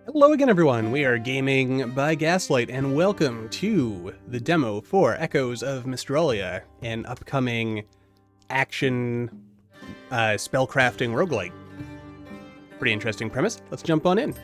Hello again, everyone. We are Gaming by Gaslight, and welcome to the demo for Echoes of Mystralia, an upcoming action spellcrafting roguelike. Pretty interesting premise. Let's jump on in.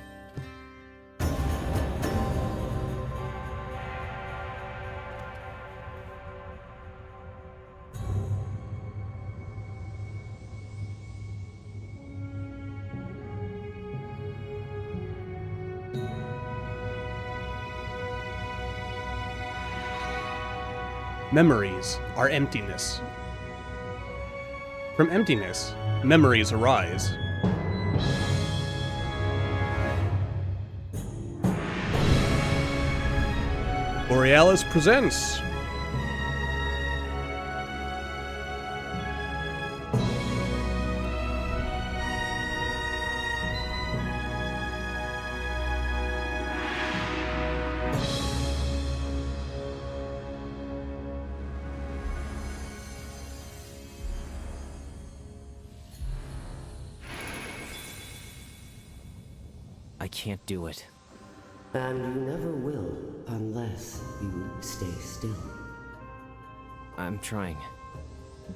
Memories are emptiness. From emptiness, memories arise. Borealis presents I can't do it. And you never will unless you stay still. I'm trying,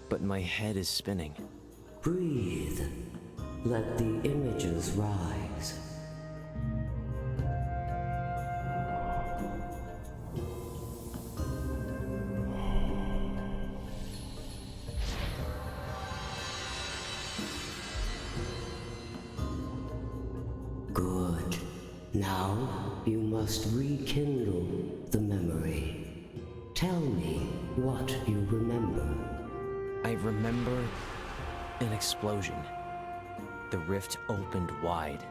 but my head is spinning. Breathe. Let the images rise. Good. Now you must rekindle the memory. Tell me what you remember. I remember an explosion. The rift opened wide.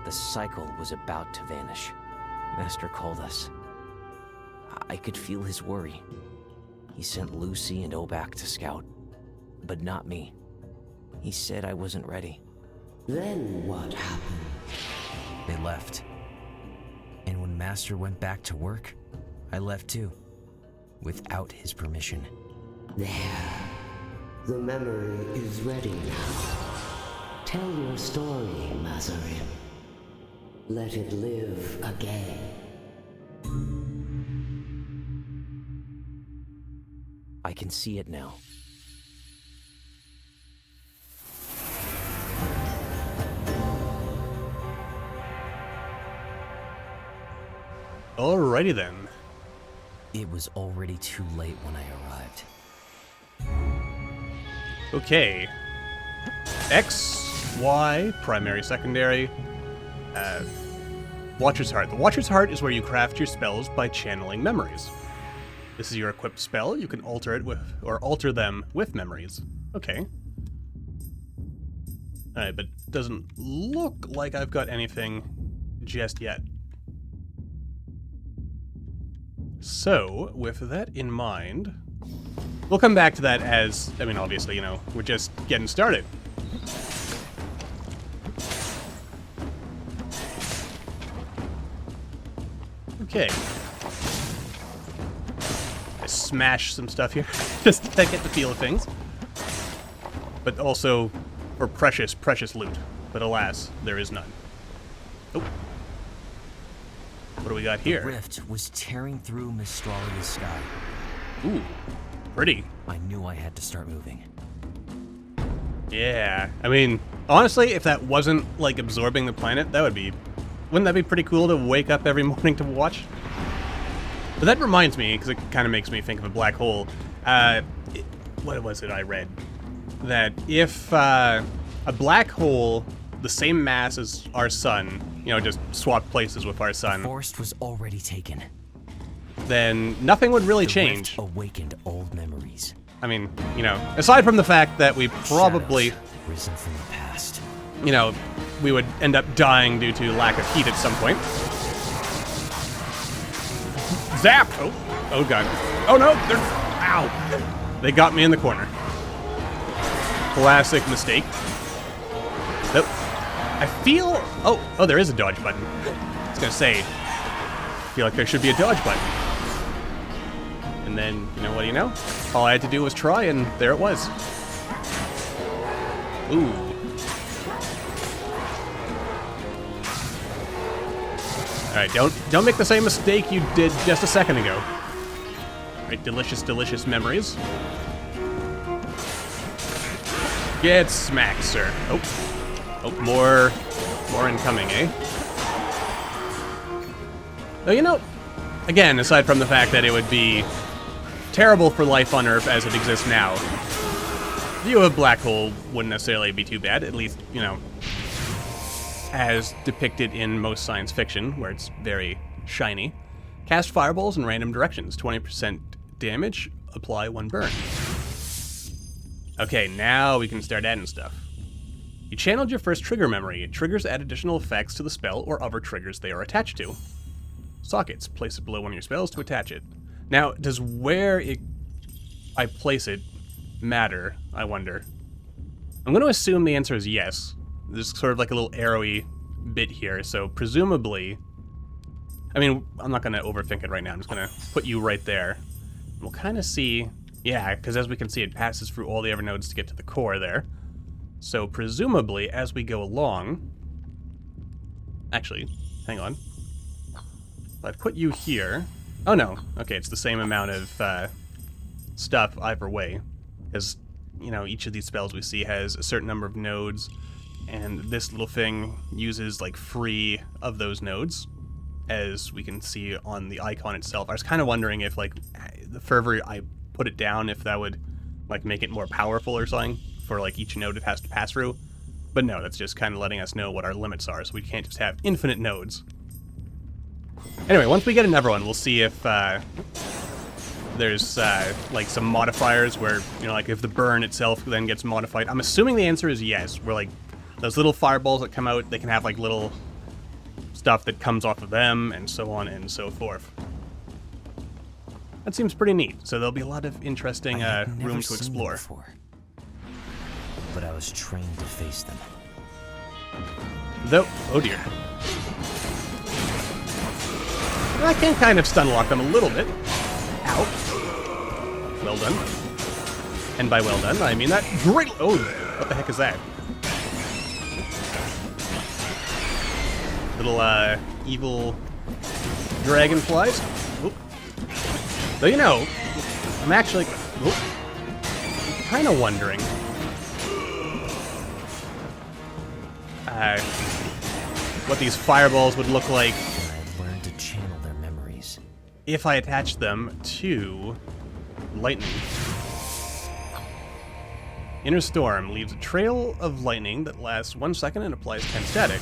The cycle was about to vanish. Master called us. I could feel his worry. He sent Lucy and Obak to scout, but not me. He said I wasn't ready. Then what happened? They left. And when Master went back to work, I left too, without his permission. There. The memory is ready now. Tell your story, Mazarim. Let it live again. I can see it now. Alrighty then. It was already too late when I arrived. Okay. X, Y, primary, secondary. Watcher's Heart. The Watcher's Heart is where you craft your spells by channeling memories. This is your equipped spell. You can alter it with, or alter them with memories. Okay. Alright, but it doesn't look like I've got anything just yet. So, with that in mind, we'll come back to that as, I mean, obviously, you know, we're just getting started. Okay. I smash some stuff here, just to get the feel of things. But also, for precious, precious loot. But alas, there is none. Oh. What do we got here? The rift was tearing through Mystralia's sky. Ooh, pretty. I knew I had to start moving. Yeah, I mean, honestly, if that wasn't, like, absorbing the planet, that would be... Wouldn't that be pretty cool to wake up every morning to watch? But that reminds me, because it kind of makes me think of a black hole. What was it I read? That if a black hole, the same mass as our sun, you know, just swap places with our sun, The forest was already taken. then nothing would really The change. rift awakened old memories. I mean, you know, aside from the fact that we probably, Shadows risen from the past. you know, we would end up dying due to lack of heat at some point. Zap! Oh god. Oh no! They're... Ow! They got me in the corner. Classic mistake. Nope. I feel... Oh, there is a dodge button. I was gonna say, I feel like there should be a dodge button. And then, you know what do you know? All I had to do was try, and there it was. Ooh. Alright, don't make the same mistake you did just a second ago. Alright, delicious, delicious memories. Get smacked, sir. Oh, more incoming, eh? Though, you know, again, aside from the fact that it would be terrible for life on Earth as it exists now, view of a black hole wouldn't necessarily be too bad, at least, you know, as depicted in most science fiction, where it's very shiny. Cast fireballs in random directions, 20% damage, apply one burn. Okay, now we can start adding stuff. You channeled your first trigger memory. Triggers add additional effects to the spell or other triggers they are attached to. Sockets, place it below one of your spells to attach it. Now, does where I place it matter, I wonder? I'm going to assume the answer is yes. There's sort of like a little arrowy bit here, so presumably... I mean, I'm not going to overthink it right now. I'm just going to put you right there. We'll kind of see... Yeah, because as we can see, it passes through all the other nodes to get to the core there. So presumably, as we go along... Actually, hang on. If I put you here... Oh no, okay, it's the same amount of stuff either way. Because, you know, each of these spells we see has a certain number of nodes, and this little thing uses, like, 3 of those nodes, as we can see on the icon itself. I was kind of wondering if, like, the further I put it down, if that would, like, make it more powerful or something, for, like, each node it has to pass through. But no, that's just kind of letting us know what our limits are, so we can't just have infinite nodes. Anyway, once we get another one, we'll see if there's like some modifiers where, you know, like if the burn itself then gets modified. I'm assuming the answer is yes, where like those little fireballs that come out, they can have like little stuff that comes off of them and so on and so forth. That seems pretty neat, so there'll be a lot of interesting room to explore. Before, but I was trained to face them. Though, oh dear. I can kind of stun lock them a little bit. Ow. Well done. And by well done, I mean that great... Oh, what the heck is that? Little, evil dragonflies. Oop. Though, you know, I'm actually... kind of wondering... what these fireballs would look like if I attach them to lightning. Inner Storm leaves a trail of lightning that lasts 1 second and applies 10 static.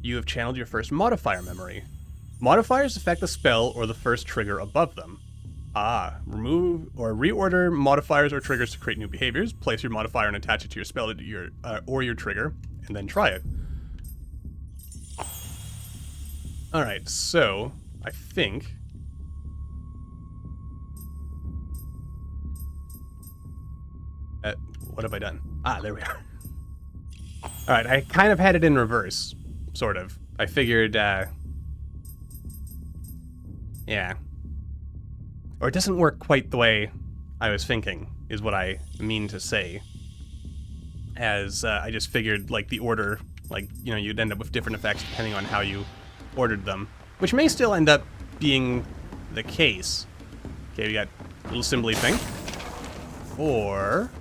You have channeled your first modifier memory. Modifiers affect the spell or the first trigger above them. Remove or reorder modifiers or triggers to create new behaviors. Place your modifier and attach it to your spell or your trigger, and then try it. Alright, so, I think... what have I done? There we are. Alright, I kind of had it in reverse, sort of. I figured, yeah. Or it doesn't work quite the way I was thinking, is what I mean to say. As, I just figured, like, the order, like, you know, you'd end up with different effects depending on how you ordered them, which may still end up being the case. Okay, we got a little symbol thing. Or...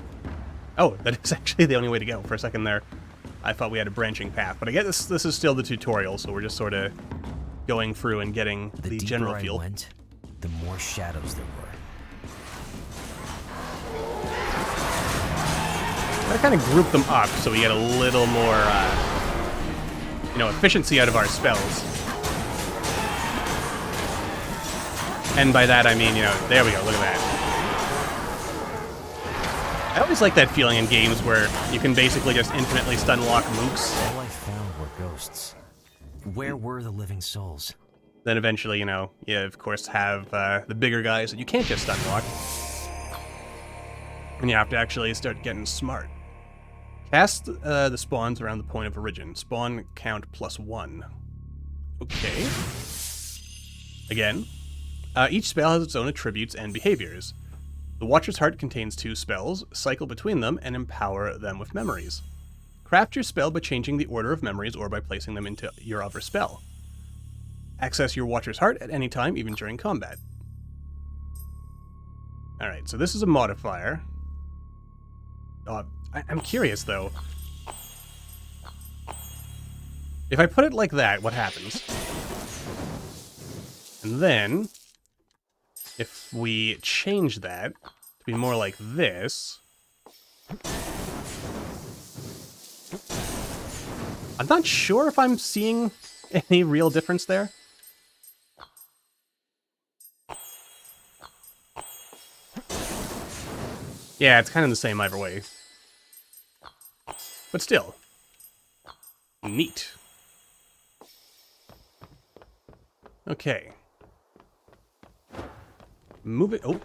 oh, that is actually the only way to go. For a second there, I thought we had a branching path. But I guess this is still the tutorial, so we're just sort of going through and getting the general feel. Went, the more shadows there were. I kind of group them up so we get a little more, you know, efficiency out of our spells. And by that I mean, you know, there we go, look at that. I always like that feeling in games where you can basically just infinitely stun lock mooks. All I found were ghosts. Where were the living souls? Then eventually, you know, you of course have the bigger guys that you can't just stun lock. And you have to actually start getting smart. Cast the spawns around the point of origin. Spawn count +1. Okay. Again. Each spell has its own attributes and behaviors. The Watcher's Heart contains 2 spells. Cycle between them and empower them with memories. Craft your spell by changing the order of memories or by placing them into your other spell. Access your Watcher's Heart at any time, even during combat. Alright, so this is a modifier. I'm curious, though. If I put it like that, what happens? And then, if we change that to be more like this... I'm not sure if I'm seeing any real difference there. Yeah, it's kind of the same either way. But still. Neat. Okay. Move it. Oh.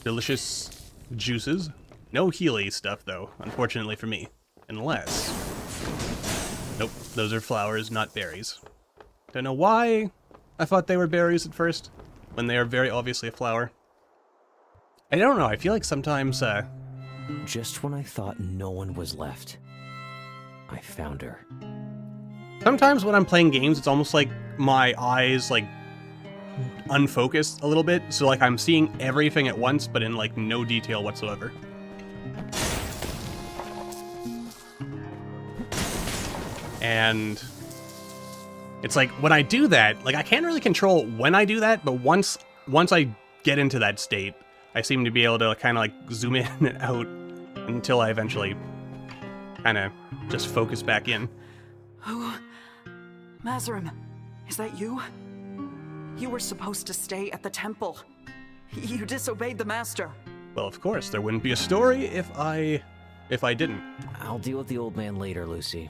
Delicious juices. No Healy stuff, though, unfortunately for me. Unless... Nope, those are flowers, not berries. Don't know why I thought they were berries at first, when they are very obviously a flower. I don't know, I feel like sometimes, Just when I thought no one was left, I found her. Sometimes when I'm playing games, it's almost like my eyes, like, unfocused a little bit, so, like, I'm seeing everything at once, but in, like, no detail whatsoever. And it's like, when I do that, like, I can't really control when I do that, but once I get into that state, I seem to be able to kind of, like, zoom in and out until I eventually kind of just focus back in. Oh, Mazarim, is that you? You were supposed to stay at the temple. You disobeyed the master. Well, of course, there wouldn't be a story if I didn't. I'll deal with the old man later, Lucy.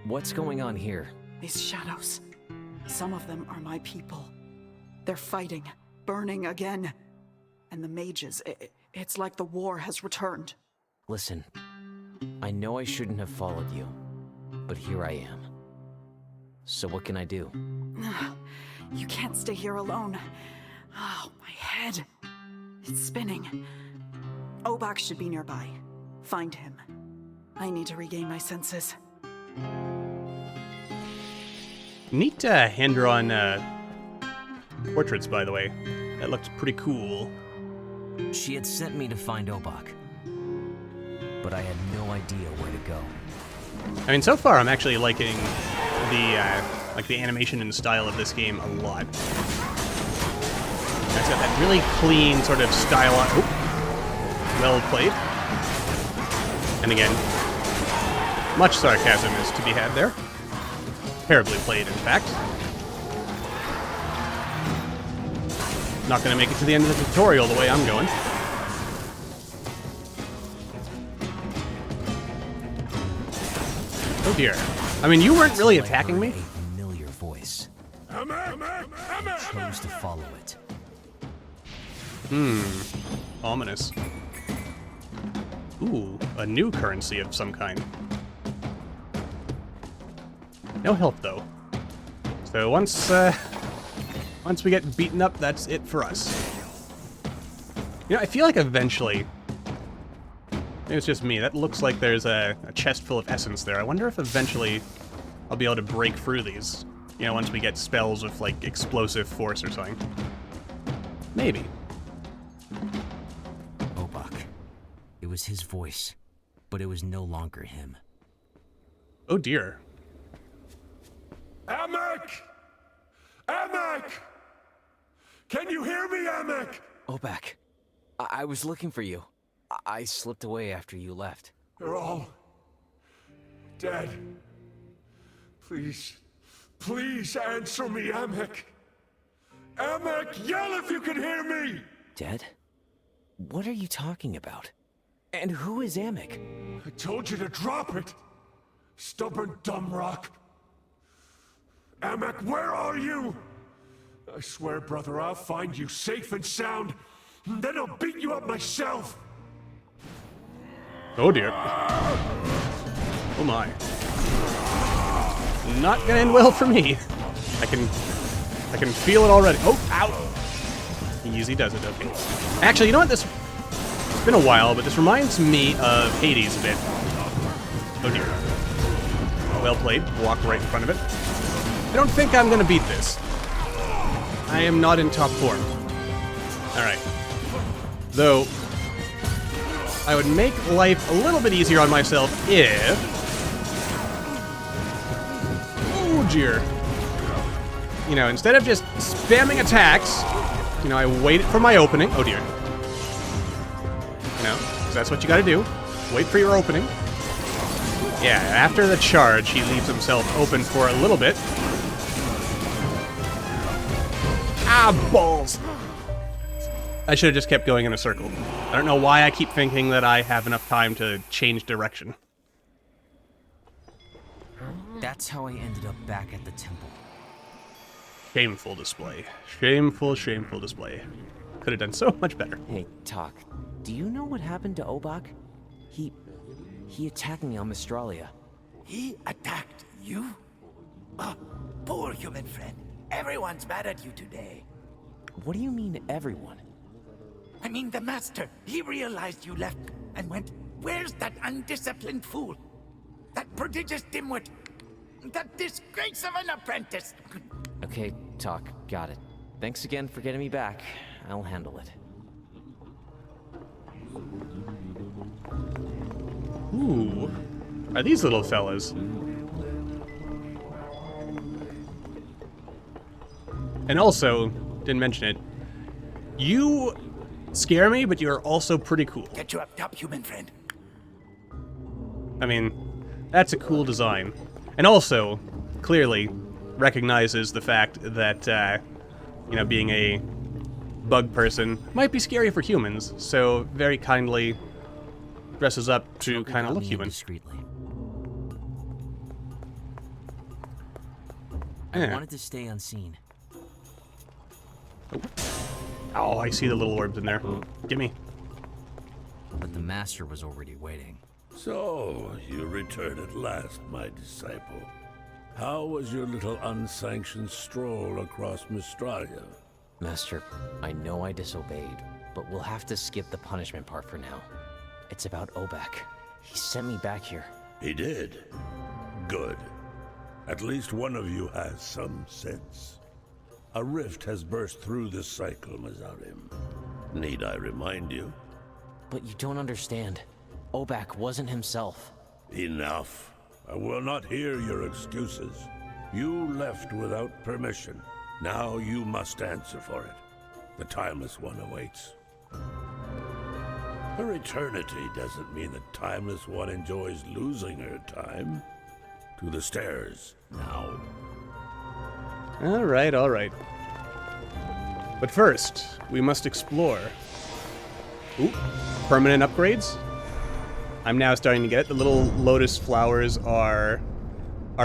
What's going on here? These shadows, some of them are my people. They're fighting, burning again. And the mages, it's like the war has returned. Listen, I know I shouldn't have followed you, but here I am. So what can I do? You can't stay here alone. Oh, my head. It's spinning. Obak should be nearby. Find him. I need to regain my senses. Neat hand-drawn portraits, by the way. That looked pretty cool. She had sent me to find Obak, but I had no idea where to go. I mean, so far I'm actually liking the animation and style of this game a lot. It's got that really clean sort of style on. Oh, well played. And again, much sarcasm is to be had there. Terribly played, in fact. Not going to make it to the end of the tutorial the way I'm going. Oh dear. I mean, you weren't really attacking me. A familiar voice. Chose to follow it. Ominous. Ooh, a new currency of some kind. No health, though. So once we get beaten up, that's it for us. You know, I feel like eventually... Maybe it's just me. That looks like there's a chest full of essence there. I wonder if eventually I'll be able to break through these. You know, once we get spells with, like, explosive force or something. Maybe. Obak. It was his voice, but it was no longer him. Oh dear. Amek! Amek! Can you hear me, Amek? Obak, I was looking for you. I slipped away after you left. They're all dead. Please, please answer me, Amek. Amek, yell if you can hear me! Dead? What are you talking about? And who is Amek? I told you to drop it, stubborn dumb rock. Amek, where are you? I swear, brother, I'll find you safe and sound, and then I'll beat you up myself. Oh dear. Oh my. Not gonna end well for me. I can feel it already. Oh, ow! Easy does it, okay. Actually, you know what? It's been a while, but this reminds me of Hades a bit. Oh dear. Well played. Walk right in front of it. I don't think I'm gonna beat this. I am not in top form. Alright. Though, I would make life a little bit easier on myself if... Oh dear. You know, instead of just spamming attacks, you know, I wait for my opening. Oh dear. You know, 'cause that's what you gotta do. Wait for your opening. Yeah, after the charge, he leaves himself open for a little bit. Ah, balls! I should have just kept going in a circle. I don't know why I keep thinking that I have enough time to change direction. That's how I ended up back at the temple. Shameful display. Shameful, shameful display. Could have done so much better. Hey, Talk, do you know what happened to Obak? He attacked me on Mystralia. He attacked you? Oh, poor human friend. Everyone's mad at you today. What do you mean, everyone? I mean, the master. He realized you left and went, where's that undisciplined fool? That prodigious dimwit? That disgrace of an apprentice? Okay, Talk, got it. Thanks again for getting me back. I'll handle it. Ooh. Are these little fellas? And also, didn't mention it, you scare me, but you're also pretty cool. Get you up top, human friend. I mean, that's a cool design. And also, clearly, recognizes the fact that, you know, being a bug person might be scary for humans, so very kindly dresses up to kind of look human. Discreetly. Yeah. I wanted to stay unseen. Oh, I see the little orbs in there. Gimme. But the master was already waiting. So, you return at last, my disciple. How was your little unsanctioned stroll across Mystralia? Master, I know I disobeyed, but we'll have to skip the punishment part for now. It's about Obak. He sent me back here. He did? Good. At least one of you has some sense. A rift has burst through the cycle, Mazarim. Need I remind you? But you don't understand. Obak wasn't himself. Enough. I will not hear your excuses. You left without permission. Now you must answer for it. The Timeless One awaits. Her eternity doesn't mean the Timeless One enjoys losing her time. To the stairs, now. Alright, alright. But first, we must explore. Ooh, permanent upgrades? I'm now starting to get it. The little lotus flowers are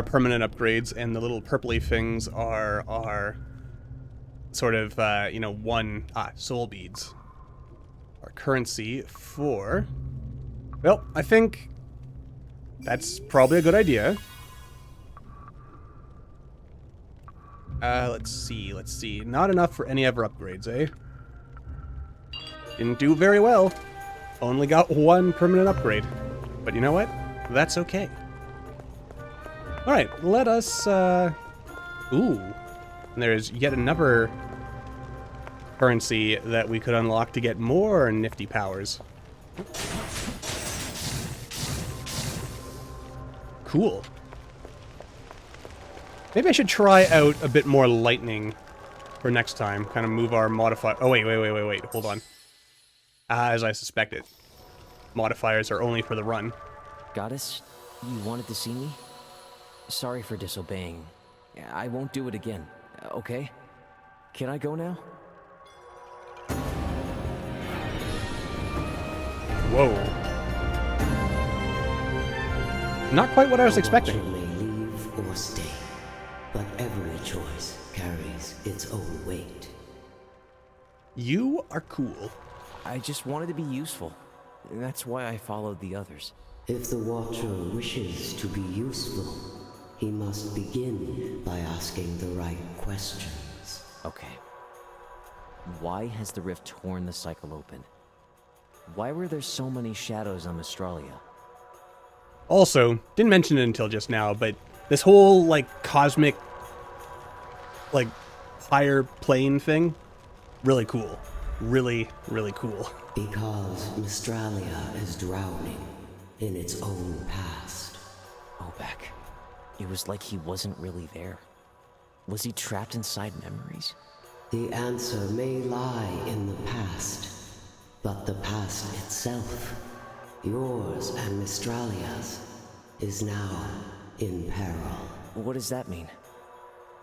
permanent upgrades, and the little purpley things are sort of, you know, soul beads. Our currency for... Well, I think that's probably a good idea. Let's see. Not enough for any other upgrades, eh? Didn't do very well. Only got one permanent upgrade. But you know what? That's okay. Alright, let us, Ooh. And there's yet another currency that we could unlock to get more nifty powers. Cool. Maybe I should try out a bit more lightning for next time. Kind of move our modifier... Oh, wait. Hold on. As I suspected. Modifiers are only for the run. Goddess, you wanted to see me? Sorry for disobeying. I won't do it again, okay? Can I go now? Whoa. Not quite what I was A expecting. watcher may leave or stay, but every choice carries its own weight. You are cool. I just wanted to be useful. That's why I followed the others. If the Watcher wishes to be useful, he must begin by asking the right questions. Okay. Why has the rift torn the cycle open? Why were there so many shadows on Mystralia? Also, didn't mention it until just now, but this whole, like, cosmic, like, higher plane thing, really cool. Really, really cool. Because Mystralia is drowning in its own past. Obak. It was like he wasn't really there. Was he trapped inside memories? The answer may lie in the past, but the past itself, yours and Mystralia's, is now in peril. What does that mean?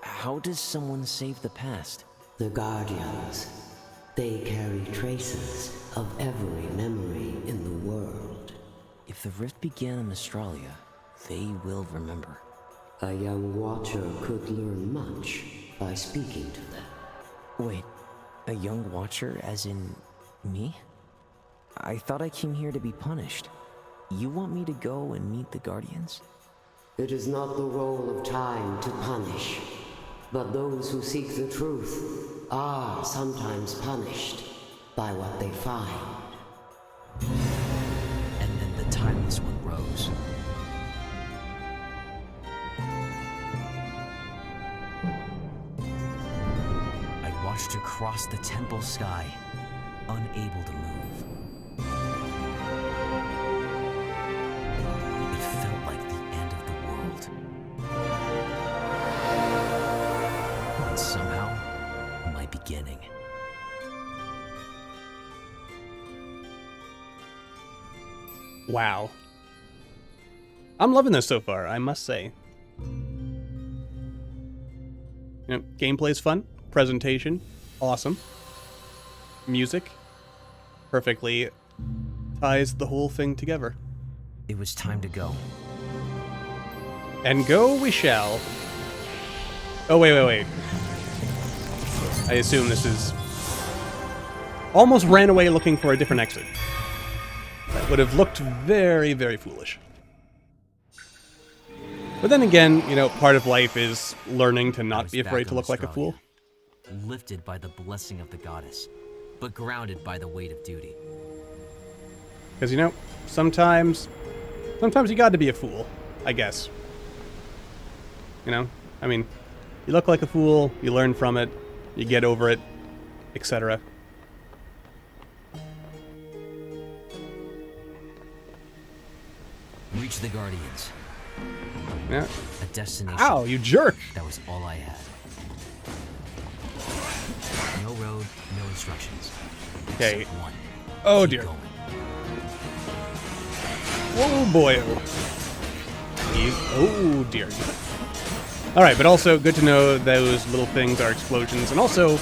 How does someone save the past? The Guardians, they carry traces of every memory in the world. If the rift began in Mystralia, they will remember. A young watcher could learn much by speaking to them. Wait, a young watcher as in me? I thought I came here to be punished. You want me to go and meet the Guardians? It is not the role of time to punish, but those who seek the truth are sometimes punished by what they find. And then the timeless one rose. I watched her cross the temple sky, unable to move. It felt like the end of the world. And somehow, my beginning. Wow. I'm loving this so far, I must say. You know, gameplay's fun, presentation, awesome. Music perfectly ties the whole thing together. It was time to go. And go we shall. Oh, wait. I assume this is... Almost ran away looking for a different exit. That would have looked very, very foolish. But then again, you know, part of life is learning to not be afraid to look like a fool. Lifted by the blessing of the goddess, but grounded by the weight of duty. Because, you know, sometimes you got to be a fool, I guess. You know? I mean, you look like a fool, you learn from it, you get over it, etc. Reach the Guardians. Yeah. A destination. Ow, you jerk! That was all I had. No road, no instructions. Okay. Except one. Oh Keep dear. going. Whoa, boy. Oh dear. Alright, but also good to know those little things are explosions, and also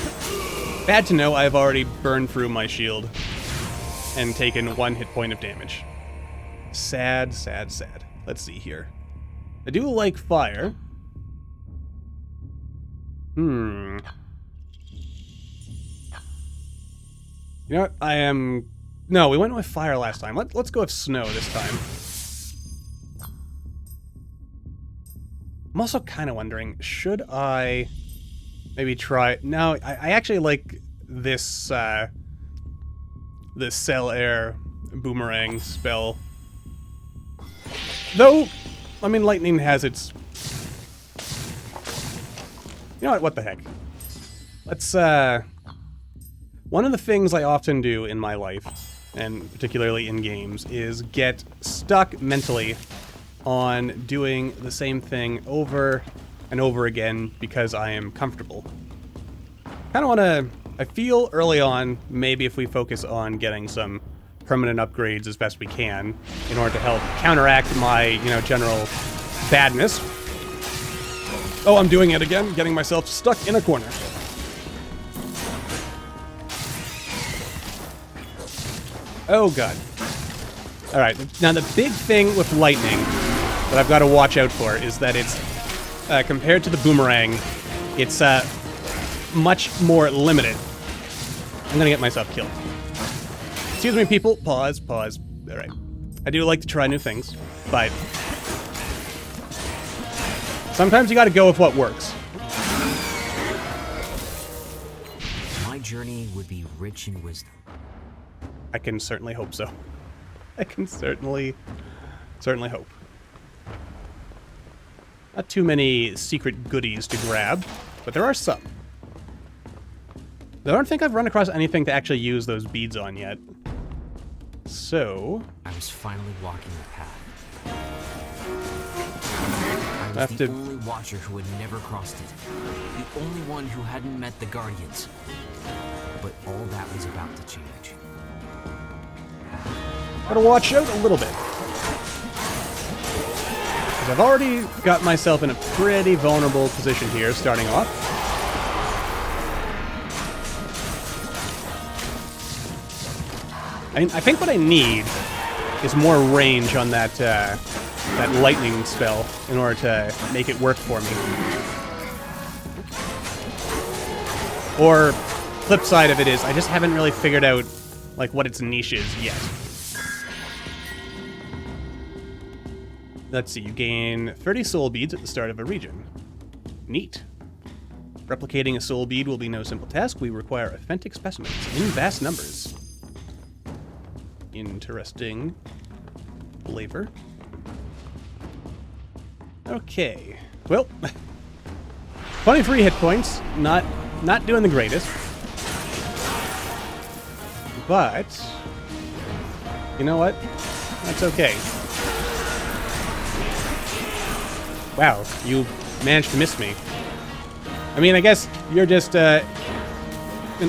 bad to know I've already burned through my shield and taken 1 hit point of damage. Sad, sad, sad. Let's see here. I do like fire. You know what? No, we went with fire last time. Let's go with snow this time. I'm also kind of wondering, should I maybe try... No, I actually like this, the Cell Air Boomerang spell. Though, I mean, lightning has its... You know what the heck? Let's, one of the things I often do in my life, and particularly in games, is get stuck mentally on doing the same thing over and over again because I am comfortable. Kind of want to... I feel early on, maybe if we focus on getting some permanent upgrades as best we can in order to help counteract my, you know, general badness. Oh, I'm doing it again, getting myself stuck in a corner. Oh, God. Alright, now the big thing with lightning that I've got to watch out for is that it's, compared to the boomerang, it's much more limited. I'm gonna get myself killed. Excuse me, people. Pause. Alright. I do like to try new things, but sometimes you gotta go with what works. My journey would be rich in wisdom. I can certainly hope so. I can certainly hope. Not too many secret goodies to grab, but there are some. I don't think I've run across anything to actually use those beads on yet. So... I was finally walking the path. I have was to- the only Watcher who had never crossed it. The only one who hadn't met the Guardians. But all that was about to change. Gotta watch out a little bit. Because I've already got myself in a pretty vulnerable position here, starting off. I think what I need is more range on that that lightning spell in order to make it work for me. Or, flip side of it is, I just haven't really figured out like what its niche is yet. Let's see, you gain 30 soul beads at the start of a region. Neat. Replicating a soul bead will be no simple task. We require authentic specimens in vast numbers. Interesting flavor. Okay. Well, 23 hit points. Not doing the greatest. But you know what? That's okay. Wow, you managed to miss me. I mean, I guess you're just an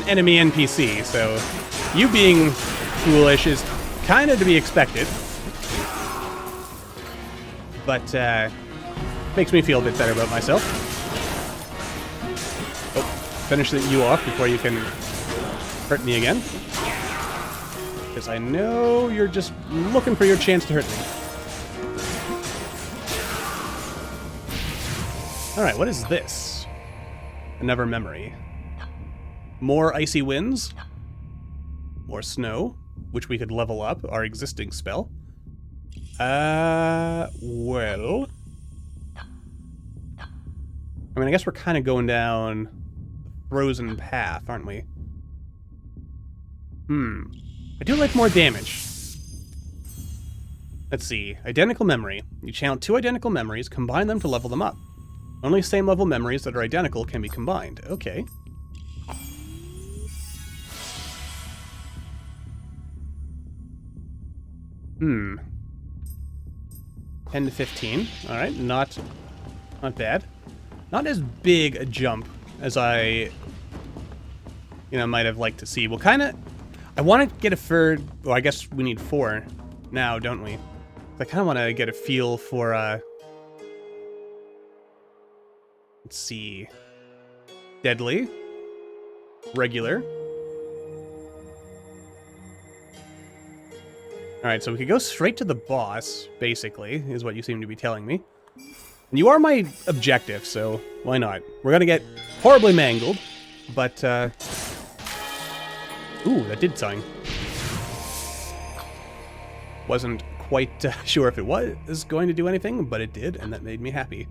enemy NPC, so you being foolish is kind of to be expected. But makes me feel a bit better about myself. Oh, finish you off before you can hurt me again. Because I know you're just looking for your chance to hurt me. Alright, what is this? Another memory. More icy winds. More snow, which we could level up our existing spell. Well... I mean, I guess we're kind of going down the frozen path, aren't we? I do like more damage. Let's see. Identical memory. You channel 2 identical memories, combine them to level them up. Only same level memories that are identical can be combined. Okay. Hmm. 10 to 15. Alright, not bad. Not as big a jump as I, might have liked to see. Well, kind of... I want to get a third... Well, I guess we need 4 now, don't we? I kind of want to get a feel for, let's see. Deadly. Regular. Alright, so we could go straight to the boss, basically, is what you seem to be telling me. And you are my objective, so why not? We're gonna get horribly mangled, but, ooh, that did something. Wasn't quite sure if it was going to do anything, but it did, and that made me happy.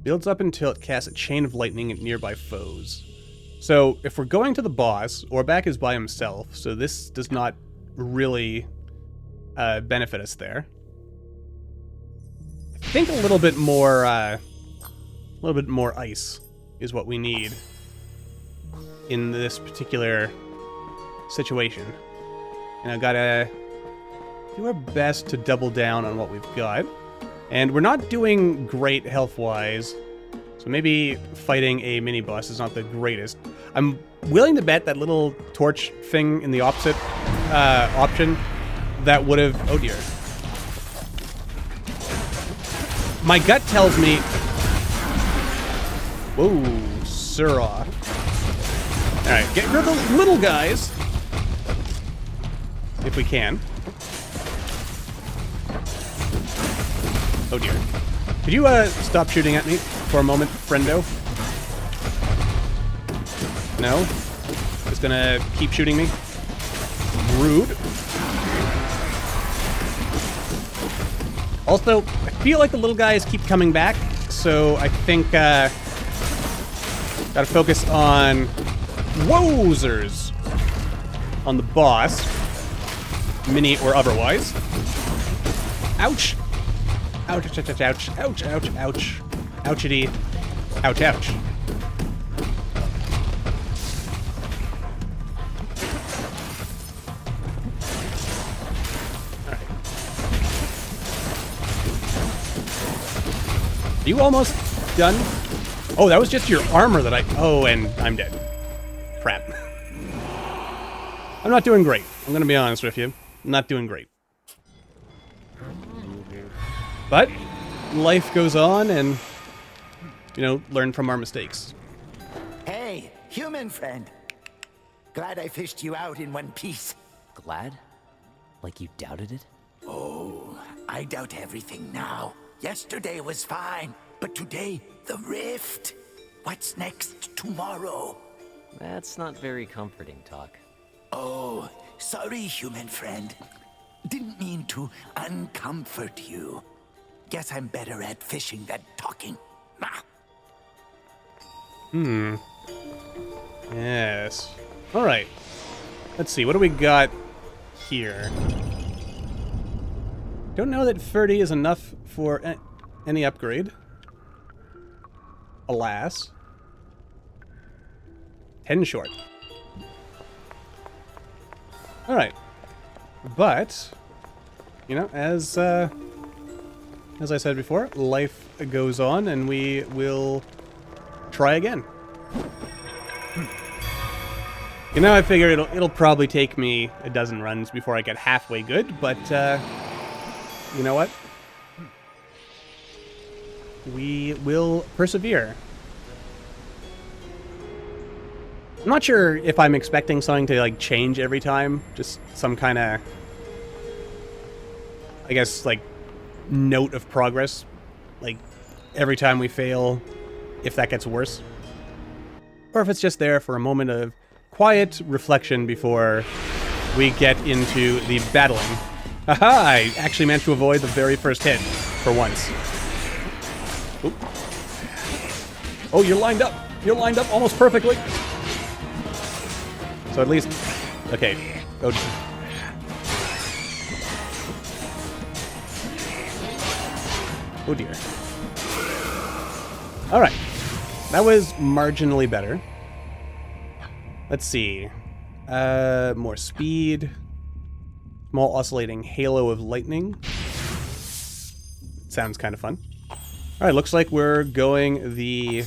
Builds up until it casts a chain of lightning at nearby foes. So, if we're going to the boss, Orbak is by himself, so this does not really benefit us there. I think a little bit more ice is what we need in this particular situation. And I've gotta do our best to double down on what we've got. And we're not doing great health-wise, so maybe fighting a mini-boss is not the greatest. I'm willing to bet that little torch thing in the opposite option, that would have... Oh dear. My gut tells me... Whoa, Sirrah. Alright, get rid of the little guys. If we can. Oh dear. Could you stop shooting at me for a moment, friendo? No? Just gonna keep shooting me? Rude. Also, I feel like the little guys keep coming back, so I think gotta focus on wozers on the boss, mini or otherwise. Ouch! Ouch, ouch, ouch, ouch, ouch, ouch, ouch. Ouchity. Ouch, ouch. Alright. Are you almost done? Oh, that was just your armor that I... Oh, and I'm dead. Crap. I'm not doing great. I'm gonna be honest with you. I'm not doing great. But life goes on and, you know, learn from our mistakes. Hey, human friend. Glad I fished you out in one piece. Glad? Like you doubted it? Oh, I doubt everything now. Yesterday was fine, but today, the rift. What's next tomorrow? That's not very comforting talk. Oh, sorry, human friend. Didn't mean to uncomfort you. Guess I'm better at fishing than talking. Ah. Yes. Alright. Let's see, what do we got here? Don't know that 30 is enough for any upgrade. Alas. 10 short. Alright. But, you know, as I said before, life goes on and we will try again. You know, I figure it'll probably take me a dozen runs before I get halfway good, but, you know what? We will persevere. I'm not sure if I'm expecting something to, like, change every time. Just some kind of, I guess, like, note of progress. Like, every time we fail, if that gets worse. Or if it's just there for a moment of quiet reflection before we get into the battling. Haha! I actually managed to avoid the very first hit for once. Oop. Oh, you're lined up! You're lined up almost perfectly! So at least... Okay. Oh. Oh dear. Alright. That was marginally better. Let's see. More speed. Small oscillating halo of lightning. Sounds kind of fun. Alright, looks like we're going the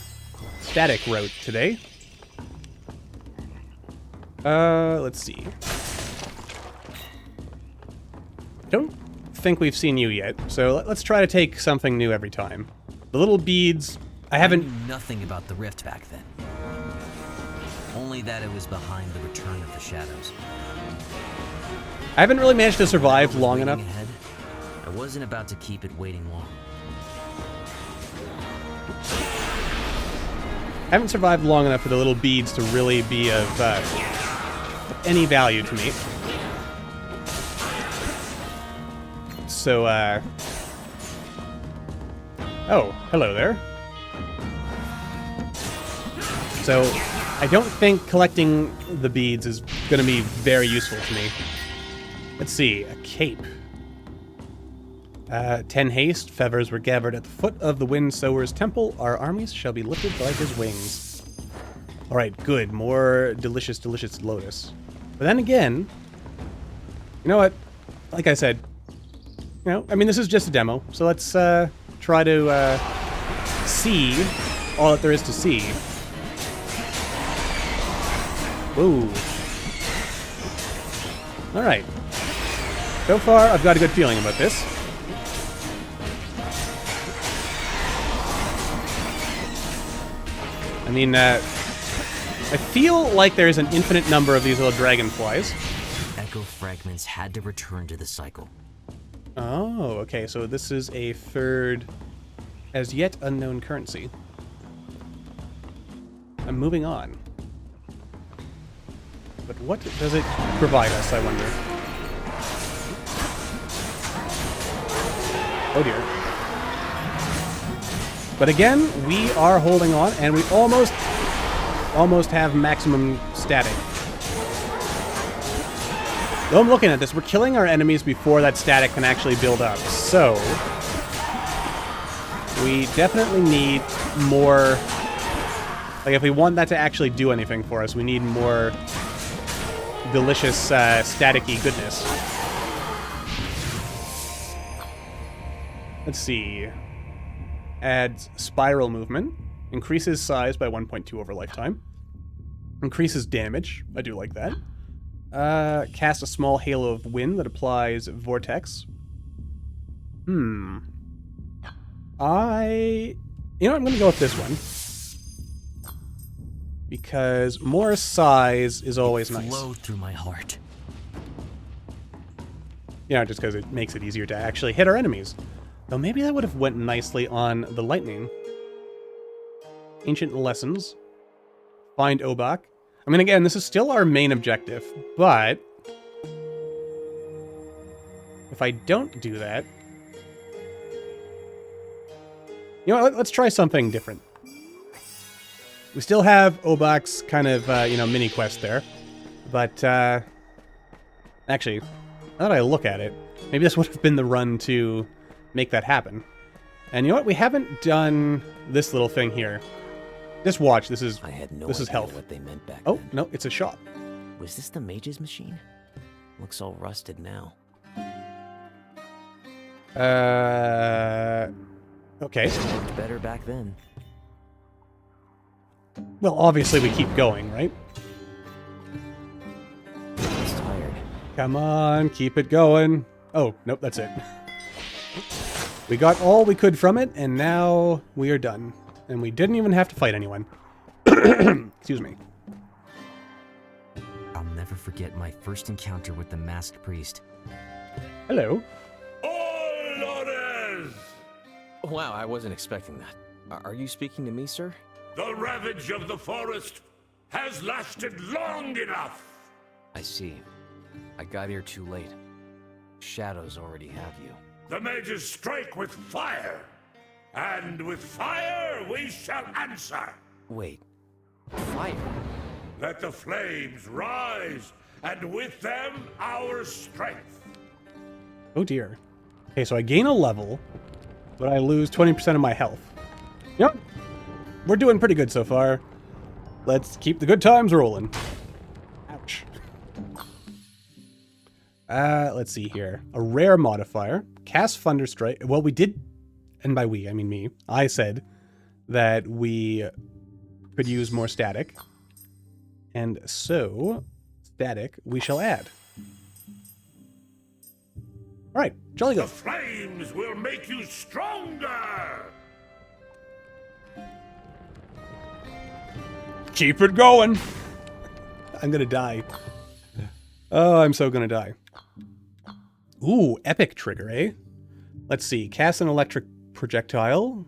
static route today. Let's see. Don't think we've seen you yet, so let's try to take something new every time. The little beads, I knew nothing about the rift back then. Only that it was behind the return of the shadows. I haven't really managed to survive long enough. Ahead, I wasn't about to keep it waiting long. I haven't survived long enough for the little beads to really be of any value to me. So, oh, hello there. So, I don't think collecting the beads is going to be very useful to me. Let's see, a cape. 10 haste, feathers were gathered at the foot of the Wind Sower's temple. Our armies shall be lifted by his wings. Alright, good. More delicious, delicious lotus. But then again, you know what? Like I said, you know, I mean, this is just a demo, so let's try to see all that there is to see. Whoa. Alright. So far, I've got a good feeling about this. I mean, I feel like there's an infinite number of these little dragonflies. Echo fragments had to return to the cycle. Oh, okay, so this is a third, as yet unknown currency. I'm moving on. But what does it provide us, I wonder? Oh dear. But again, we are holding on, and we almost have maximum static. Though I'm looking at this, we're killing our enemies before that static can actually build up. So, We definitely need more... Like, if we want that to actually do anything for us, we need more delicious, static-y goodness. Let's see. Adds spiral movement. Increases size by 1.2 over lifetime. Increases damage. I do like that. Cast a small halo of wind that applies vortex. You know, I'm going to go with this one. Because more size is always nice. Flow through my heart. You know, just because it makes it easier to actually hit our enemies. Though maybe that would have went nicely on the lightning. Ancient lessons. Find Obak. I mean, again, this is still our main objective, but if I don't do that, you know what, let's try something different. We still have Obak's kind of, you know, mini quest there, but actually, now that I look at it, maybe this would have been the run to make that happen. And you know what, we haven't done this little thing here. Just watch. This is health. What they meant back oh then. no, it's a shop. Was this the mage's machine? Looks all rusted now. Okay. Looked better back then. Well, obviously we keep going, right? I was tired. Come on, keep it going. Oh, nope, that's it. We got all we could from it, and now we are done. And we didn't even have to fight anyone. Excuse me. I'll never forget my first encounter with the masked priest. Hello. All orders! Wow, I wasn't expecting that. Are you speaking to me, sir? The ravage of the forest has lasted long enough. I see. I got here too late. Shadows already have you. The mages strike with fire, and with fire we shall answer. Wait. Fire? Let the flames rise, and with them our strength. Oh dear. Okay, so I gain a level, but I lose 20% of my health. Yep. We're doing pretty good so far. Let's keep the good times rolling. Ouch. Let's see here. A rare modifier. Cast Thunderstrike. Well, we did, and by we, I mean me. I said that we could use more static. And so, static we shall add. Alright, jolly The good. flames will make you stronger. Keep it going. I'm gonna die. Oh, I'm so gonna die. Ooh, epic trigger, eh? Let's see. Cast an electric projectile.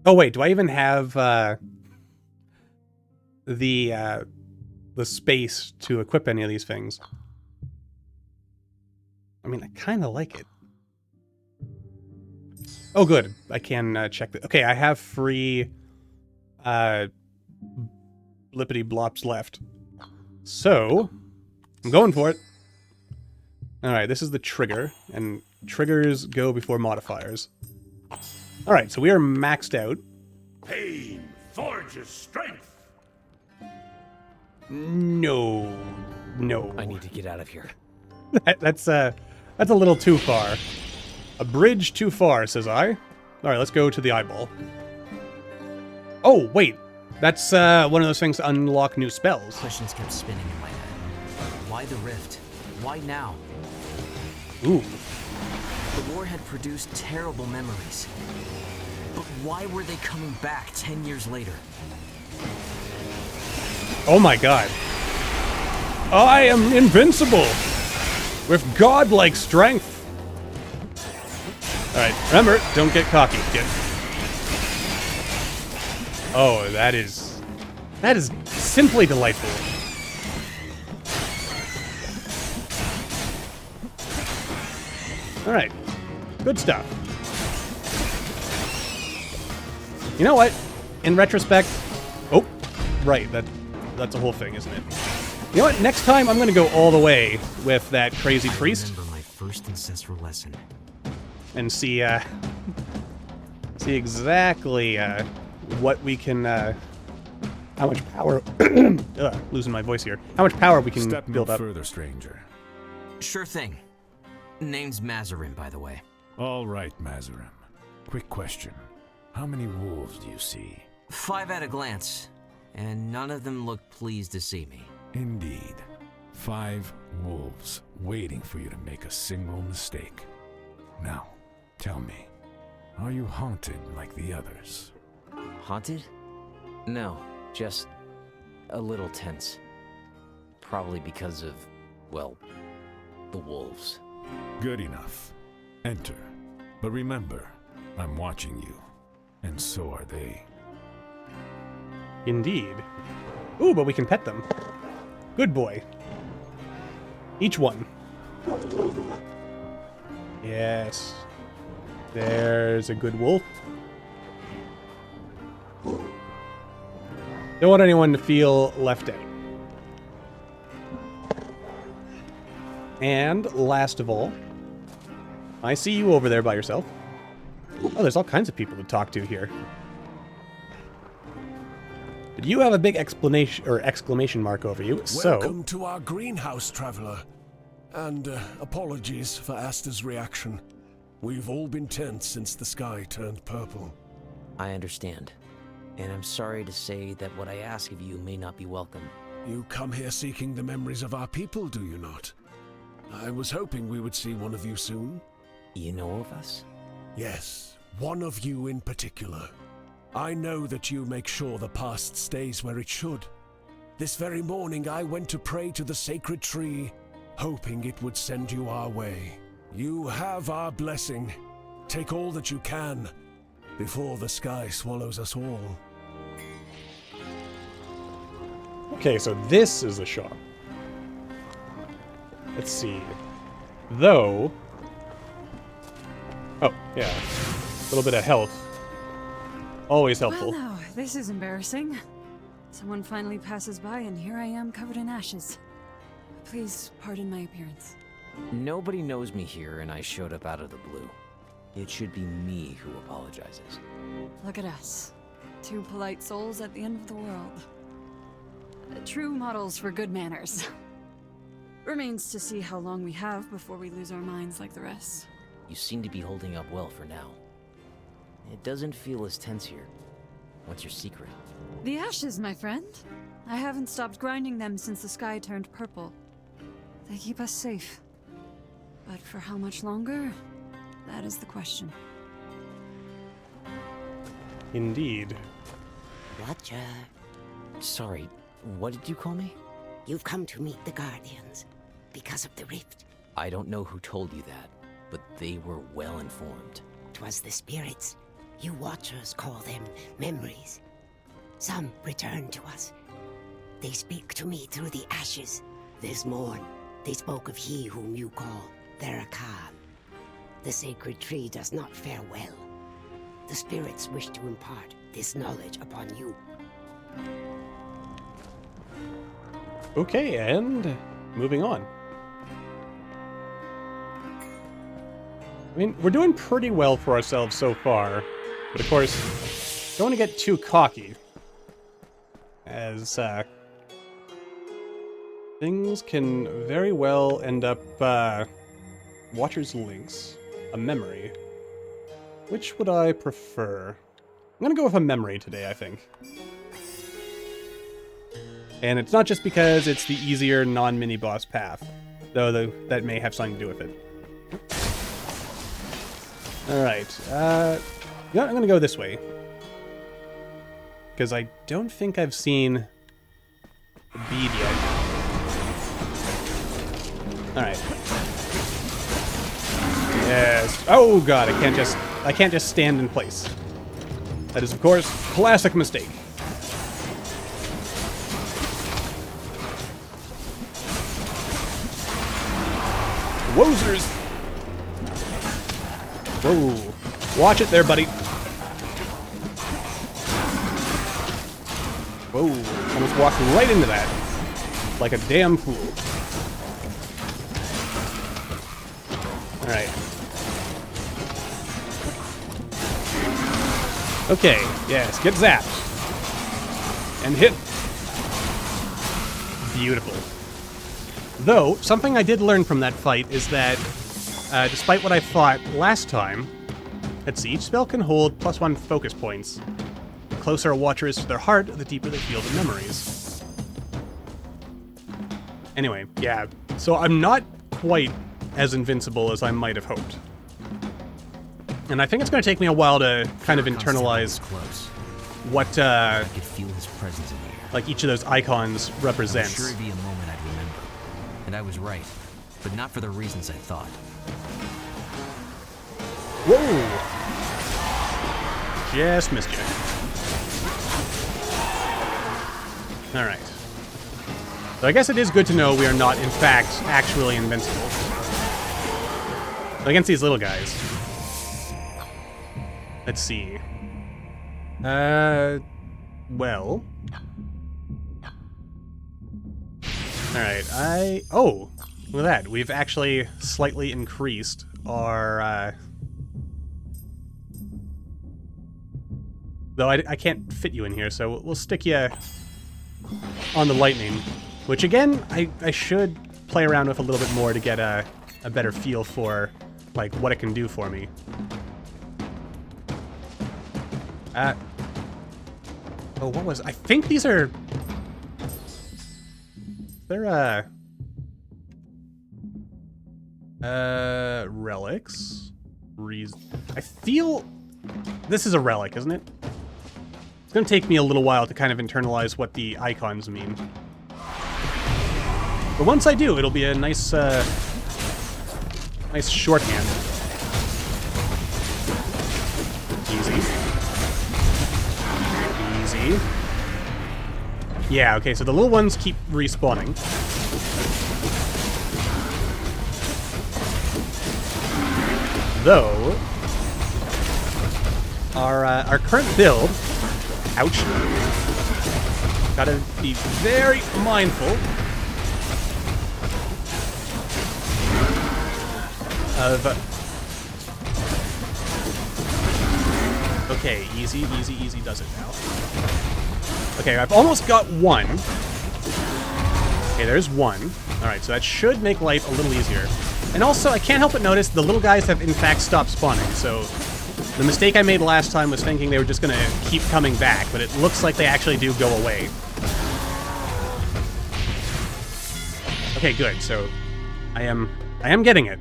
Oh wait, do I even have the space to equip any of these things? I mean, I kind of like it. Oh, good. I can check the. Okay, I have free blippity blops left. So, I'm going for it. Alright, this is the trigger, and triggers go before modifiers. Alright, so we are maxed out. Pain forges strength. No. I need to get out of here. That's a little too far. A bridge too far, says I. Alright, let's go to the eyeball. Oh, wait. That's one of those things to unlock new spells. Questions kept spinning in my head. Why the rift? Why now? Ooh. The war had produced terrible memories. But why were they coming back 10 years later? Oh my god. I am invincible! With godlike strength! Alright, remember, don't get cocky, kid. Oh, that is simply delightful. Alright. Good stuff. You know what? In retrospect... Oh, right, that's a whole thing, isn't it? You know what? Next time I'm gonna go all the way with that crazy priest. I remember my first ancestral lesson. And see See exactly what we can, how much power, losing my voice here, how much power we can Step build no up. further, stranger. Sure thing. Name's Mazarim, by the way. All right, Mazarim. Quick question. How many wolves do you see? 5 at a glance, and none of them look pleased to see me. Indeed. 5 wolves waiting for you to make a single mistake. Now, tell me, are you haunted like the others? Haunted? No, just a little tense. Probably because of, well, the wolves. Good enough. Enter. But remember, I'm watching you, and so are they. Indeed. Ooh, but we can pet them. Good boy. Each one. Yes. There's a good wolf. Don't want anyone to feel left out. And last of all, I see you over there by yourself. Oh, there's all kinds of people to talk to here. But you have a big explanation or exclamation mark over you, so... Welcome to our greenhouse, traveler. And apologies for Asta's reaction. We've all been tense since the sky turned purple. I understand. And I'm sorry to say that what I ask of you may not be welcome. You come here seeking the memories of our people, do you not? I was hoping we would see one of you soon. You know of us? Yes, one of you in particular. I know that you make sure the past stays where it should. This very morning I went to pray to the sacred tree, hoping it would send you our way. You have our blessing. Take all that you can, before the sky swallows us all. Okay, so this is the shop. Let's see. Though... Oh, yeah. A little bit of health. Always helpful. Well, now, this is embarrassing. Someone finally passes by, and here I am covered in ashes. Please pardon my appearance. Nobody knows me here, and I showed up out of the blue. It should be me who apologizes. Look at us. 2 polite souls at the end of the world. True models for good manners. Remains to see how long we have before we lose our minds like the rest. You seem to be holding up well for now. It doesn't feel as tense here. What's your secret? The ashes, my friend. I haven't stopped grinding them since the sky turned purple. They keep us safe. But for how much longer? That is the question. Indeed. Watcher, Sorry, what did you call me? you've come to meet the Guardians because of the rift. I don't know who told you that, but they were well informed. 'Twas the spirits. You Watchers call them memories. Some return to us. They speak to me through the ashes. This morn, they spoke of he whom you call their Khan. The sacred tree does not fare well. The spirits wish to impart this knowledge upon you. Okay, and moving on. I mean, we're doing pretty well for ourselves so far, but of course, don't want to get too cocky, as things can very well end up Watcher's Links, a memory. Which would I prefer? I'm gonna go with a memory today, I think. And it's not just because it's the easier non-mini boss path, though that may have something to do with it. Alright, yeah, I'm gonna go this way. Because I don't think I've seen the bead yet. Alright. Yes. Oh god, I can't just stand in place. That is, of course, classic mistake. Wozers! Whoa. Watch it there, buddy. Whoa. Almost walked right into that. Like a damn fool. Alright. Okay, yes, get zapped. And hit. Beautiful. Though, something I did learn from that fight is that, despite what I thought last time, let's see, each spell can hold +1 focus points. The closer a watcher is to their heart, the deeper they feel the memories. Anyway, yeah, so I'm not quite as invincible as I might have hoped. And I think it's going to take me a while to kind of internalize what, I could feel his presence in the air. like each of those icons represents. I'm sure it'd be a moment I'd remember. And I was right, but not for the reasons I thought. Whoa! Just missed you. Alright. So I guess it is good to know we are not, in fact, actually invincible. Against these little guys. Let's see. Well. Alright, oh! Look at that. We've actually slightly increased our, Though I can't fit you in here, so we'll stick you on the lightning. Which, again, I should play around with a little bit more to get a better feel for, like, what it can do for me. Oh, what was... I think these are... They're, relics. I feel... This is a relic, isn't it? It's gonna take me a little while to kind of internalize what the icons mean. But once I do, it'll be a nice, nice shorthand. Easy. Easy. Yeah, okay, so the little ones keep respawning. Though, our current build, ouch, gotta be very mindful of, okay, easy does it now. Okay, I've almost got one. Okay, there's one. Alright, so that should make life a little easier. And also, I can't help but notice the little guys have in fact stopped spawning, so the mistake I made last time was thinking they were just gonna keep coming back, but it looks like they actually do go away. Okay, good, so I am getting it.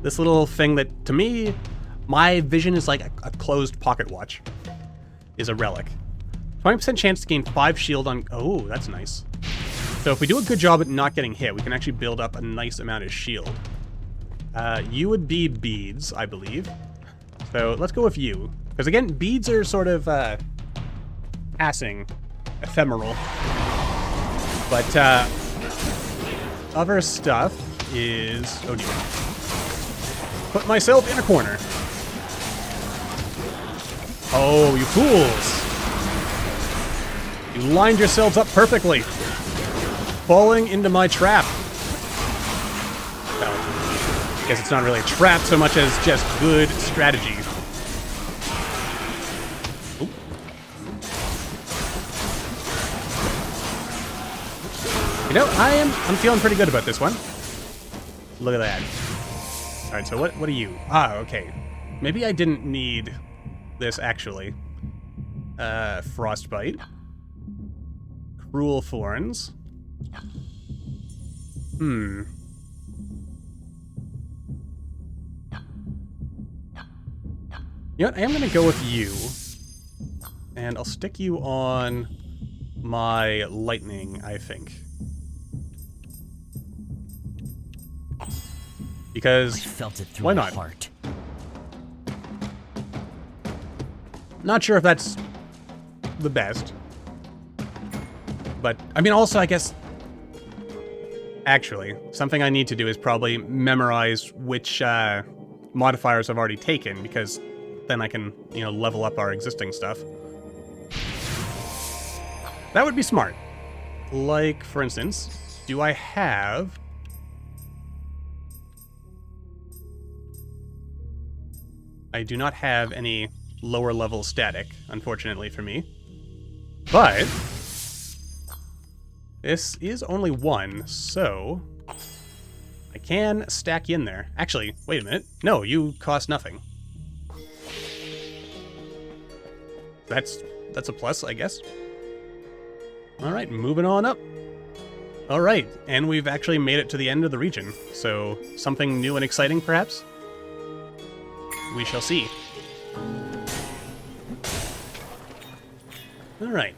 This little thing that, to me, my vision is like a closed pocket watch, is a relic. 20% chance to gain 5 shield on... Oh, that's nice. So if we do a good job at not getting hit, we can actually build up a nice amount of shield. You would be beads, I believe. So let's go with you. Because again, beads are sort of passing, ephemeral. But other stuff is... Oh dear. Put myself in a corner. Oh, you fools! You lined yourselves up perfectly. Falling into my trap. Well, I guess it's not really a trap so much as just good strategy. Oop. You know, I'm feeling pretty good about this one. Look at that. Alright, so what are you? Ah, okay. Maybe I didn't need this actually. Frostbite. Cruel Thorns. You know what? I am going to go with you. And I'll stick you on my lightning, I think. Because I felt it through why my not? heart. Not sure if that's the best. But, I mean, also, I guess... Actually, something I need to do is probably memorize which modifiers I've already taken, because then I can, you know, level up our existing stuff. That would be smart. Like, for instance, do I have... I do not have any lower level static, unfortunately for me. But this is only one, so I can stack you in there. Actually, wait a minute. No, you cost nothing. That's a plus, I guess. All right, moving on up. All right, and we've actually made it to the end of the region. So something new and exciting, perhaps? We shall see. All right.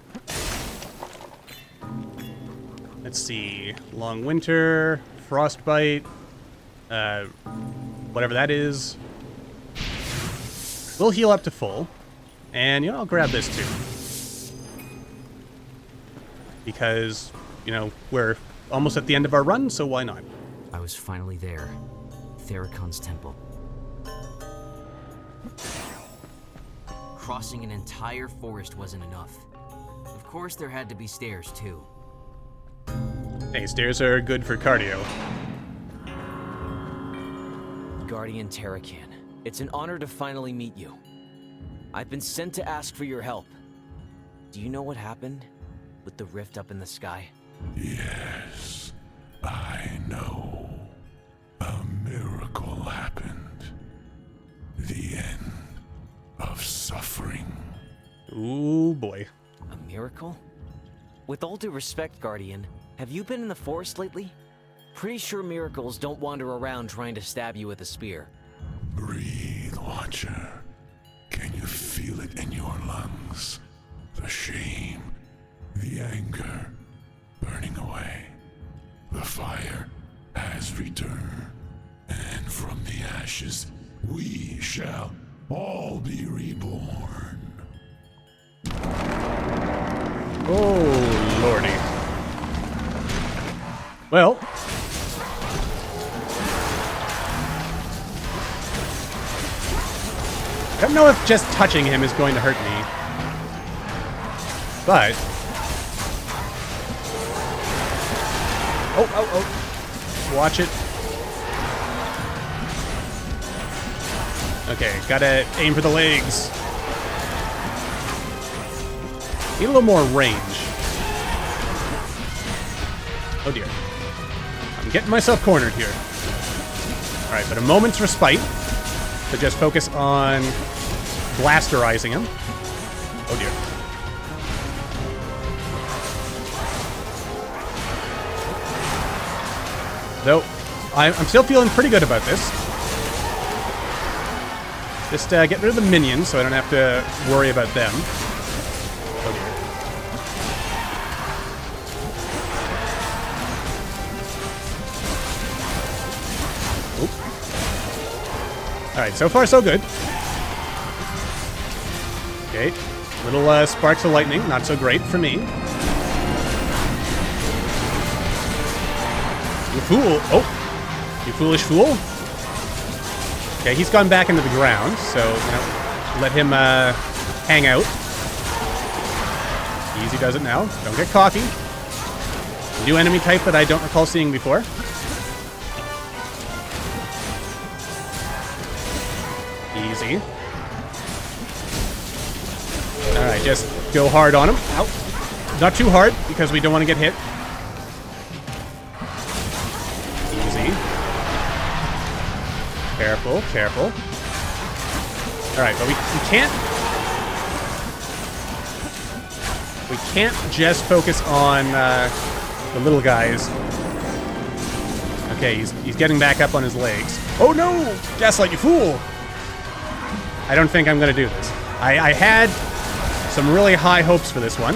Let's see. Long winter, frostbite, whatever that is. We'll heal up to full. And, you know, I'll grab this too. Because, you know, we're almost at the end of our run, so why not? I was finally there. Therakon's temple. Crossing an entire forest wasn't enough. Of course, there had to be stairs, too. Hey, stairs are good for cardio. Guardian Therakan, it's an honor to finally meet you. I've been sent to ask for your help. Do you know what happened with the rift up in the sky? Yes, I know. A miracle happened. The end of suffering. Ooh, boy. A miracle? With all due respect, Guardian, have you been in the forest lately? Pretty sure miracles don't wander around trying to stab you with a spear. Breathe, Watcher. Can you feel it in your lungs? The shame, the anger, burning away. The fire has returned, and from the ashes we shall all be reborn. Oh, lordy. Well, I don't know if just touching him is going to hurt me, but... Oh. Watch it. Okay, gotta aim for the legs. Need a little more range. Oh dear. I'm getting myself cornered here. Alright, but a moment's respite to just focus on blasterizing him. Oh dear. Though, I'm still feeling pretty good about this. Just get rid of the minions so I don't have to worry about them. Oh dear. Alright, so far so good. Okay, little sparks of lightning, not so great for me. You fool! Oh! You foolish fool! Okay, he's gone back into the ground, so, you know, let him hang out. Easy does it now. Don't get cocky. New enemy type that I don't recall seeing before. Easy. Alright, just go hard on him. Ow. Not too hard, because we don't want to get hit. Easy. Careful, careful. Alright, but we can't... We can't just focus on the little guys. Okay, he's getting back up on his legs. Oh no! Gaslight, you fool! I don't think I'm going to do this. I had some really high hopes for this one.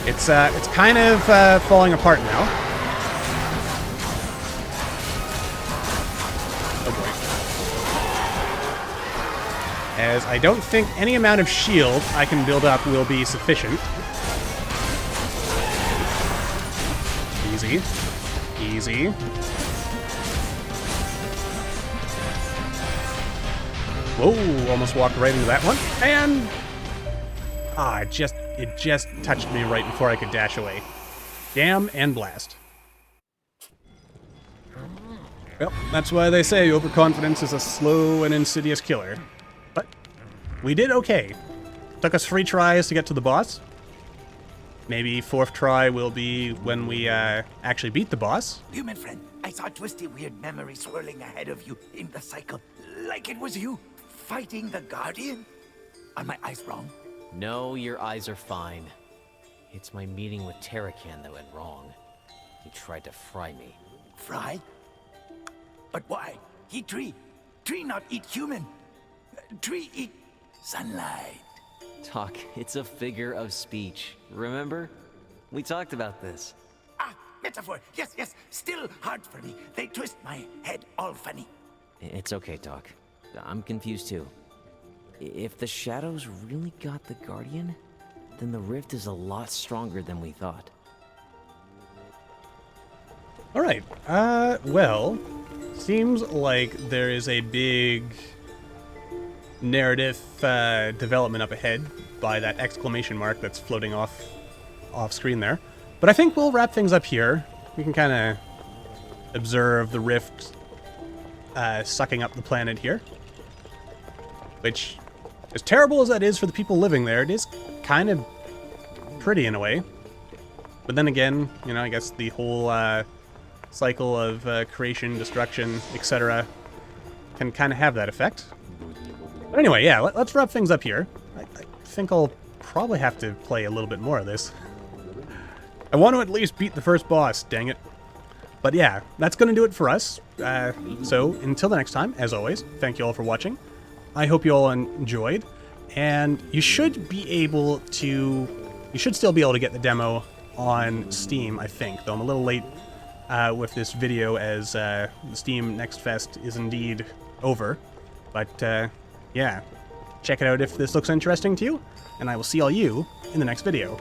It's kind of falling apart now. Oh boy. As I don't think any amount of shield I can build up will be sufficient. Easy. Easy. Whoa, almost walked right into that one. And... Ah, it just touched me right before I could dash away. Damn and blast. Well, that's why they say overconfidence is a slow and insidious killer. But we did okay. Took us 3 tries to get to the boss. Maybe 4th try will be when we actually beat the boss. Human friend, I saw twisty weird memories swirling ahead of you in the cycle. Like it was you fighting the Guardian? Are my eyes wrong? No, your eyes are fine. It's my meeting with Terracan that went wrong. He tried to fry me. Fry? But why? He tree. Tree not eat human. Tree eat sunlight. Talk, it's a figure of speech. Remember? We talked about this. Ah, metaphor. Yes, yes. Still hard for me. They twist my head all funny. It's okay, Doc. I'm confused too. If the shadows really got the Guardian, then the rift is a lot stronger than we thought. Alright, well, seems like there is a big narrative development up ahead by that exclamation mark that's floating off screen there. But I think we'll wrap things up here. We can kind of observe the rift sucking up the planet here. Which, as terrible as that is for the people living there, it is kind of pretty in a way. But then again, you know, I guess the whole cycle of creation, destruction, etc. can kind of have that effect. But anyway, yeah, let's wrap things up here. I think I'll probably have to play a little bit more of this. I want to at least beat the first boss, dang it. But yeah, that's going to do it for us. So until the next time, as always, thank you all for watching. I hope you all enjoyed. And you should be able to... You should still be able to get the demo on Steam, I think. Though I'm a little late with this video as the Steam Next Fest is indeed over. But yeah, check it out if this looks interesting to you. And I will see all you in the next video.